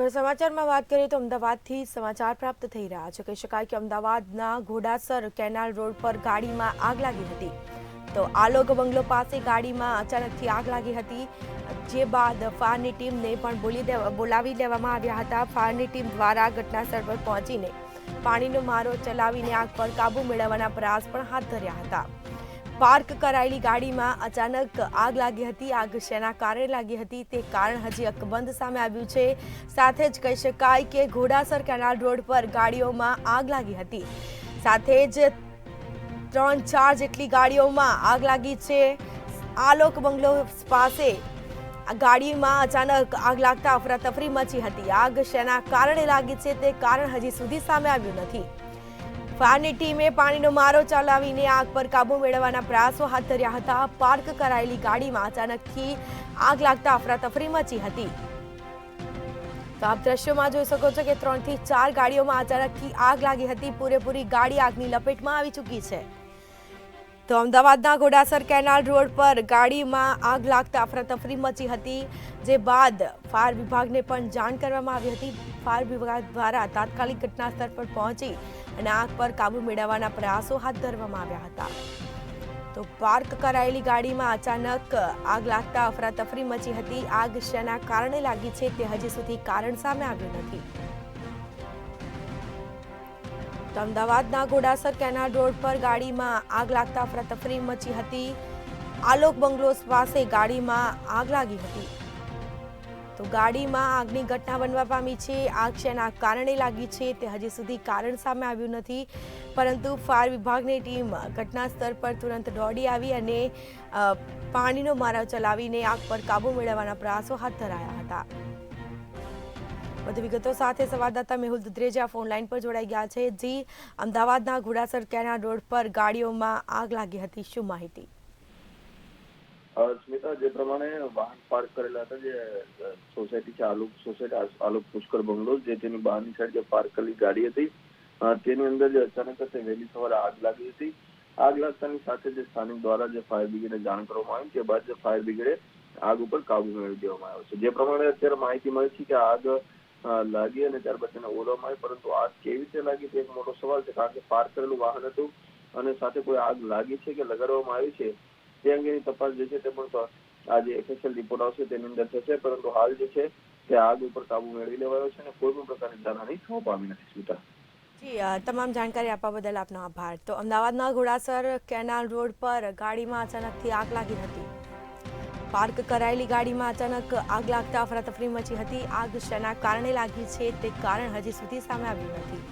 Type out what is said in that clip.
આગળ સમાચારમાં વાત કરીએ તો અમદાવાદથી સમાચાર પ્રાપ્ત થઈ રહ્યા છે. કહી શકાય કે અમદાવાદના ઘોડાસર કેનાલ રોડ પર ગાડીમાં આગ લાગી હતી. તો આલોક બંગલો પાસે ગાડીમાં અચાનકથી આગ લાગી હતી, જે બાદ ફાયરની ટીમને પણ બોલાવી લેવામાં આવ્યા હતા. ફાયરની ટીમ દ્વારા ઘટનાસ્થળ પર પહોંચીને પાણીનો મારો ચલાવીને આગ પર કાબુ મેળવવાના પ્રયાસ પણ હાથ ધર્યા હતા. પાર્ક કરાયેલી ગાડીમાં અચાનક આગ લાગી હતી. આગ શેના કારણે લાગી હતી તે કારણ હજી અકબંધ સામે આવ્યું છે. સાથે જ કહી શકાય કે ઘોડાસર કેનાલ રોડ પર ગાડીઓમાં આગ લાગી હતી. સાથે જ 3-4 જેટલી ગાડીઓમાં આગ લાગી છે. આલોક બંગલો પાસે ગાડીમાં અચાનક આગ લાગતા અફરાતફરી મચી હતી. આગ શેના કારણે લાગી છે તે કારણ હજી સુધી સામે આવ્યું નથી. ફાયરની ટીમે પાણીનો મારો ચલાવીને આગ પર કાબુ મેળવવાના પ્રયાસો હાથ ધર્યા હતા. પાર્ક કરાયેલી ગાડીમાં અચાનકથી આગ લાગતા અફરાતફરી મચી હતી. તો આપ દ્રશ્યોમાં જોઈ શકો છો કે 3 થી 4 ગાડીઓમાં અચાનકથી આગ લાગી હતી. પૂરેપૂરી ગાડી આગની લપેટમાં આવી ચૂકી છે. તો અમદાવાદના ઘોડાસર કેનાલ રોડ પર ગાડીમાં આગ લાગતા અફરાતફરી મચી હતી, જે બાદ ફાયર વિભાગને પણ જાણ કરવામાં આવી હતી. ફાયર વિભાગ દ્વારા તાત્કાલિક ઘટનાસ્થળ પર પહોંચી અને આગ પર કાબુ મેળવવાના પ્રયાસો હાથ ધરવામાં આવ્યા હતા. તો પાર્ક કરાયેલી ગાડીમાં અચાનક આગ લાગતા અફરાતફરી મચી હતી. આગ શેના કારણે લાગી છે તે હજી સુધી કારણ સામે આવ્યું નથી. તો અમદાવાદના ઘોડાસર કેનાલ રોડ પર ગાડીમાં આગ લાગતા અફરાતફરી મચી હતી. આલોક બંગલોસ પાસે ગાડીમાં આગ લાગી હતી. તો ગાડીમાં આગની ઘટના બનવા પામી છે. આગ શેના કારણે લાગી છે તે હજી સુધી કારણ સામે આવ્યું નથી, પરંતુ ફાયર વિભાગની ટીમ ઘટના સ્થળ પર તુરંત દોડી આવી અને પાણીનો મારો ચલાવીને આગ પર કાબુ મેળવવાના પ્રયાસો હાથ ધરાયા હતા. વધુ વિગતો સાથે સંવાદદાતા મેહુલ દુધરેજા ફોનલાઈન પર જોડાઈ ગયા છે. જી, અમદાવાદના ઘોડાસર કેનાલ રોડ પર ગાડીઓમાં આગ લાગી હતી, શું માહિતી? સ્મિતા, જે પ્રમાણે વાહન પાર્ક કરેલા હતા, જે સોસાયટી છે આલોક પુષ્કર બંગલો, જે તેની બહારની સાઈડ જે પાર્ક કરેલી ગાડી હતી, તેની અંદર જે અચાનક વહેલી સવારે આગ લાગી હતી. આગ લાગતાની સાથે જે સ્થાનિક દ્વારા જે ફાયર બ્રિગેડને જાણ કરવામાં આવી, તે બાદ જે ફાયર બ્રિગેડે આગ ઉપર કાબુ મેળવી દેવામાં આવ્યો છે. જે પ્રમાણે અત્યારે માહિતી મળી છે કે આગ લાગી અને ત્યારબાદ તેને ઓલવામાં આવી, પરંતુ આગ કેવી રીતે લાગી તે એક મોટો સવાલ છે, કારણ કે પાર્ક કરેલું વાહન હતું અને સાથે કોઈ આગ લાગી છે કે લગાડવામાં આવી છે તે અંગેની તપાસ જે છે તે પણ આજે ઓફિશિયલ રિપોર્ટ આવશે તેની અંદર થશે. પરંતુ હાલ જે છે તે આગ ઉપર કાબુ મેળવી લેવાયો છે અને કોઈ પણ પ્રકારની જાનહાની થવા પામી નથી. સ્મિતા, જી, તમામ જાણકારી આપવા બદલ આપનો આભાર. તો અમદાવાદના ઘોડાસર કેનાલ રોડ પર ગાડીમાં અચાનકથી આગ લાગી હતી. પાર્ક કરાયેલી ગાડીમાં અચાનક આગ લાગતા અફરાતફરી મચી હતી. આગ શેના કારણે લાગી છે તે કારણ હજી સુધી સામે આવ્યું નથી.